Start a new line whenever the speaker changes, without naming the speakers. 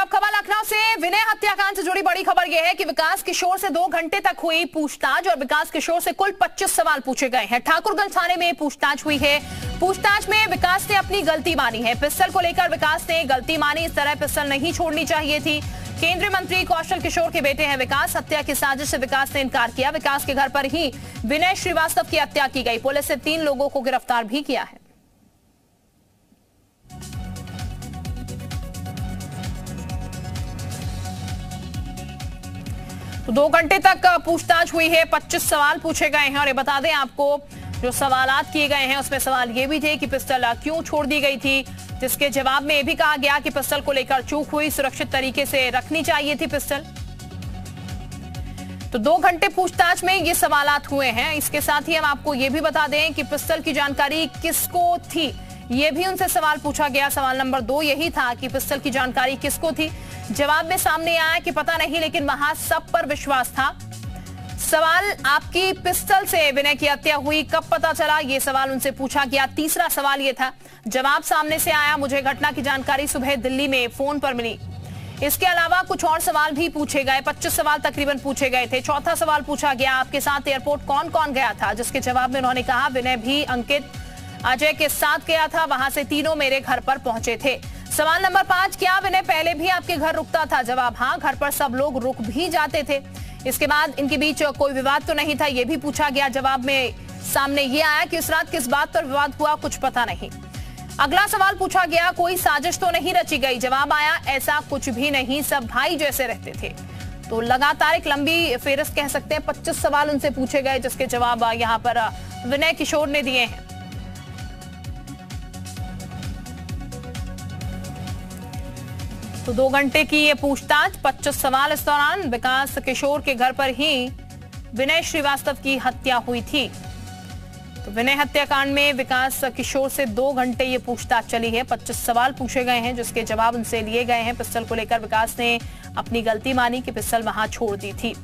अब खबर लखनऊ से विनय हत्याकांड से जुड़ी बड़ी खबर यह है कि विकास किशोर से 2 घंटे तक हुई पूछताछ और विकास किशोर से कुल 25 सवाल पूछे गए हैं। ठाकुरगंज थाने में पूछताछ हुई है। पूछताछ में विकास ने अपनी गलती मानी है। पिस्टल को लेकर विकास ने गलती मानी, इस तरह पिस्टल नहीं छोड़नी चाहिए थी। केंद्रीय मंत्री कौशल किशोर के बेटे हैं विकास। हत्या की साजिश से विकास ने इनकार किया। विकास के घर पर ही विनय श्रीवास्तव की हत्या की गई। पुलिस ने 3 लोगों को गिरफ्तार भी किया है। तो 2 घंटे तक पूछताछ हुई है, 25 सवाल पूछे गए हैं। और ये बता दें आपको, जो सवालात किए गए हैं उसमें सवाल ये भी थे कि पिस्टल क्यों छोड़ दी गई थी, जिसके जवाब में ये भी कहा गया कि पिस्टल को लेकर चूक हुई, सुरक्षित तरीके से रखनी चाहिए थी पिस्टल। तो 2 घंटे पूछताछ में ये सवालात हुए हैं। इसके साथ ही हम आपको ये भी बता दें कि पिस्टल की जानकारी किसको थी, ये भी उनसे सवाल पूछा गया। सवाल नंबर 2 यही था कि पिस्टल की जानकारी किसको थी। जवाब में सामने आया कि पता नहीं, लेकिन वहां सब पर विश्वास था। सवाल, आपकी पिस्टल से विनय की हत्या हुई कब पता चला, ये सवाल उनसे पूछा गया। तीसरा सवाल ये था, जवाब सामने से आया, मुझे घटना की जानकारी सुबह दिल्ली में फोन पर मिली। इसके अलावा कुछ और सवाल भी पूछे गए। 25 सवाल तकरीबन पूछे गए थे। चौथा सवाल पूछा गया, आपके साथ एयरपोर्ट कौन कौन गया था, जिसके जवाब में उन्होंने कहा विनय भी अंकित अजय के साथ गया था, वहां से तीनों मेरे घर पर पहुंचे थे। सवाल नंबर 5, क्या विनय पहले भी आपके घर रुकता था, जवाब हाँ, घर पर सब लोग रुक भी जाते थे। इसके बाद इनके बीच कोई विवाद तो नहीं था, यह भी पूछा गया। जवाब में सामने ये आया कि उस रात किस बात पर विवाद हुआ, कुछ पता नहीं। अगला सवाल पूछा गया, कोई साजिश तो नहीं रची गई, जवाब आया ऐसा कुछ भी नहीं, सब भाई जैसे रहते थे। तो लगातार एक लंबी फेहरिस्त कह सकते हैं, 25 सवाल उनसे पूछे गए, जिसके जवाब यहाँ पर विनय किशोर ने दिए हैं। तो 2 घंटे की ये पूछताछ, 25 सवाल। इस दौरान विकास किशोर के घर पर ही विनय श्रीवास्तव की हत्या हुई थी। तो विनय हत्याकांड में विकास किशोर से 2 घंटे ये पूछताछ चली है। 25 सवाल पूछे गए हैं, जिसके जवाब उनसे लिए गए हैं। पिस्टल को लेकर विकास ने अपनी गलती मानी कि पिस्टल वहां छोड़ दी थी।